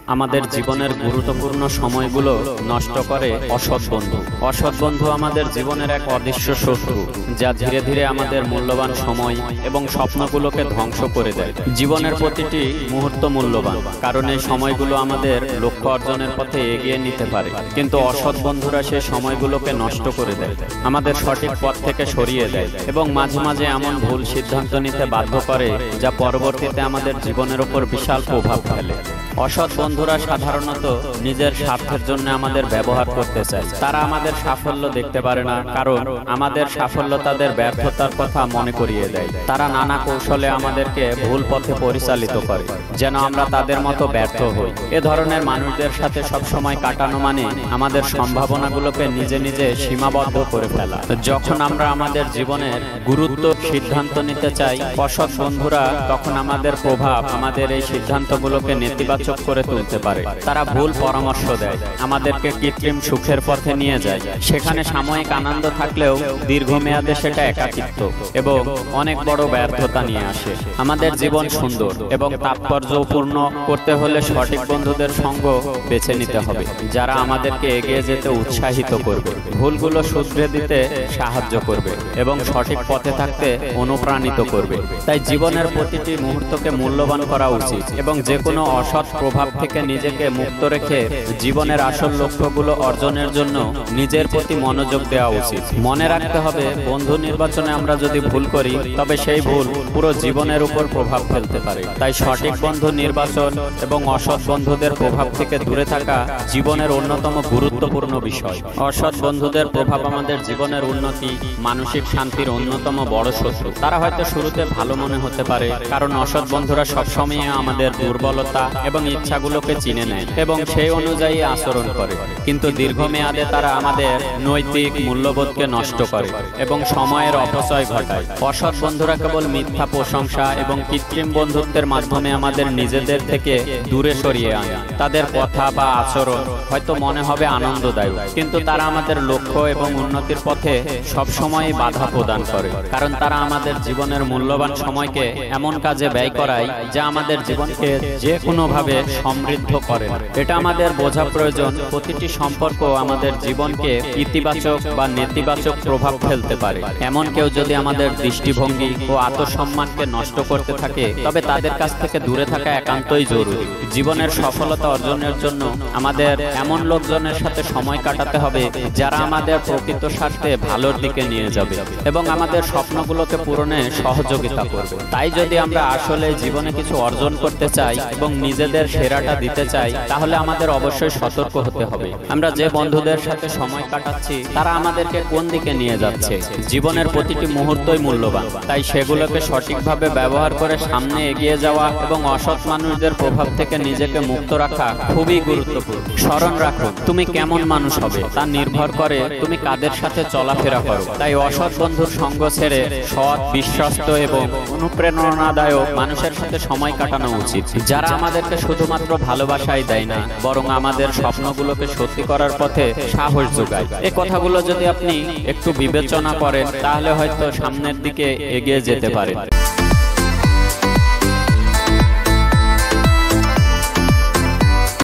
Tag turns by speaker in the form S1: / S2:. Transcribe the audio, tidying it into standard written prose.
S1: আমাদের জীবনের গুরুত্বপূর্ণ সময়গুলো নষ্ট করে অসৎ বন্ধু। অসৎ বন্ধু আমাদের জীবনের এক অদৃশ্য শত্রু, যা ধীরে ধীরে আমাদের মূল্যবান সময় এবং স্বপ্নগুলোকে ধ্বংস করে দেয়। জীবনের প্রতিটি মুহূর্ত মূল্যবান, কারণ এই সময়গুলো আমাদের লক্ষ্য অর্জনের পথে এগিয়ে নিতে পারে। কিন্তু অসৎ বন্ধুরা সেই সময়গুলোকে নষ্ট করে দেয়, আমাদের সঠিক পথ থেকে সরিয়ে দেয় এবং মাঝে মাঝে এমন ভুল সিদ্ধান্ত নিতে বাধ্য করে, যা পরবর্তীতে আমাদের জীবনের উপর বিশাল প্রভাব ফেলে। অসৎ বন্ধুরা সাধারণত নিজের স্বার্থের জন্য আমাদের ব্যবহার করতে চায়। তারা আমাদের সাফল্য দেখতে পারে না, কারণ আমাদের সাফল্য তাদের ব্যর্থতার কথা মনে করিয়ে দেয়। তারা নানা কৌশলে আমাদেরকে ভুল পথে পরিচালিত করে, যেন আমরা তাদের মতো ব্যর্থ হই। এ ধরনের মানুষদের সাথে সবসময় কাটানো মানে আমাদের সম্ভাবনাগুলোকে নিজে নিজে সীমাবদ্ধ করে ফেলা। যখন আমরা আমাদের জীবনের গুরুত্ব সিদ্ধান্ত নিতে চাই, অসৎ বন্ধুরা তখন আমাদের প্রভাব আমাদের এই সিদ্ধান্তগুলোকে নেতিবাচক করে তুলতে পারে। তারা ভুল পরামর্শ দেয়, আমাদেরকে কৃত্রিম সুখের পথে নিয়ে যায়। সেখানে সাময়িক আনন্দ থাকলেও দীর্ঘমেয়াদে সেটা একাকিত্ব এবং অনেক বড় ব্যর্থতা নিয়ে আসে। আমাদের জীবন সুন্দর এবং তাৎপর্যপূর্ণ করতে হলে সঠিক বন্ধুদের সঙ্গ বেছে নিতে হবে, যারা আমাদেরকে এগিয়ে যেতে উৎসাহিত করবে, ভুলগুলো শুধরে দিতে সাহায্য করবে এবং সঠিক পথে থাকতে অনুপ্রাণিত করবে। তাই জীবনের প্রতিটি মুহূর্তকে মূল্যবান করা উচিত এবং যে কোনো অসৎ প্রভাব থেকে নিজেকে মুক্ত রেখে জীবনের আসল লক্ষ্যগুলো অর্জনের জন্য নিজের প্রতি মনোযোগ দেওয়া উচিত। মনে রাখতে হবে, বন্ধু নির্বাচনে আমরা যদি ভুল করি, তবে সেই ভুল পুরো জীবনের উপর প্রভাব ফেলতে পারে। তাই সঠিক বন্ধু নির্বাচন এবং অসৎ বন্ধুদের প্রভাব থেকে দূরে থাকা জীবনের অন্যতম গুরুত্বপূর্ণ বিষয়। অসৎ বন্ধুদের প্রভাব আমাদের জীবনের উন্নতি, মানসিক শান্তির অন্যতম বড় শত্রু। তারা হয়তো শুরুতে ভালো মনে হতে পারে, কারণ অসৎ বন্ধুরা সবসময় আমাদের দুর্বলতা এবং ইচ্ছাগুলোকে চিনে নেয় এবং সেই অনুযায়ী আচরণ করে। কিন্তু দীর্ঘমেয়াদে তারা আমাদের নৈতিক মূল্যবোধকে নষ্ট করে এবং সময়ের অপচয় ঘটায়। অসৎ বন্ধুরা কেবল মিথ্যা প্রশংসা এবং কৃত্রিম বন্ধুত্বের মাধ্যমে আমাদের নিজেদের থেকে দূরে সরিয়ে আনে। তাদের কথা বা আচরণ হয়তো মনে হবে আনন্দদায়ক, কিন্তু তারা আমাদের লক্ষ্য এবং উন্নতির পথে সবসময় বাধা প্রদান করে, কারণ তারা আমাদের জীবনের মূল্যবান সময়কে এমন কাজে ব্যয় করায় যা আমাদের জীবনকে যে কোনোভাবে সমৃদ্ধ করে না। এটা আমাদের বোঝা প্রয়োজন, প্রতিটি সম্পর্ক আমাদের জীবনকে ইতিবাচক বা নেতিবাচক প্রভাব ফেলতে পারে। এমন কেউ যদি আমাদের দৃষ্টিভঙ্গি ও আত্মসম্মানকে নষ্ট করতে থাকে, তবে তাদের কাছ থেকে দূরে থাকা একান্তই জরুরি। জীবনের সফলতা অর্জনের জন্য আমাদের এমন লোকজনের সাথে সময় কাটাতে হবে, যারা আমাদের প্রকৃত স্বার্থে ভালোর দিকে নিয়ে যাবে এবং আমাদের স্বপ্নগুলোকে পূরণে সহযোগিতা করবে। তাই যদি আমরা আসলে জীবনে কিছু অর্জন করতে চাই এবং নিজেদের সেরাটা দিতে চাই, তাহলে আমাদের অবশ্যই সতর্ক হতে হবে। আমরা যে বন্ধুদের সাথে সময় কাটাচ্ছি, তারা আমাদেরকে কোন দিকে নিয়ে যাচ্ছে। জীবনের প্রতিটি মুহূর্তই মূল্যবান, তাই সেগুলোকে সঠিকভাবে ব্যবহার করে সামনে এগিয়ে যাওয়া এবং অসৎ মানুষদের প্রভাব থেকে নিজেকে মুক্ত রাখা খুবই গুরুত্বপূর্ণ। স্মরণ রাখো, তুমি কেমন মানুষ হবে তা নির্ভর করে তুমি কাদের সাথে চলাফেরা করো। তাই অসৎ বন্ধুর সঙ্গ ছেড়ে সৎ, বিশ্বস্ত এবং অনুপ্রেরণাদায়ক মানুষের সাথে সময় কাটানো উচিত, যারা আমাদেরকে শুধুমাত্র ভালোবাসাই দেয় না, বরং আমাদের স্বপ্নগুলোকে সত্যি করার পথে সাহস যোগায়। এই কথাগুলো যদি আপনি একটু বিবেচনা করেন, তাহলে হয়তো সামনের দিকে এগিয়ে যেতে পারেন।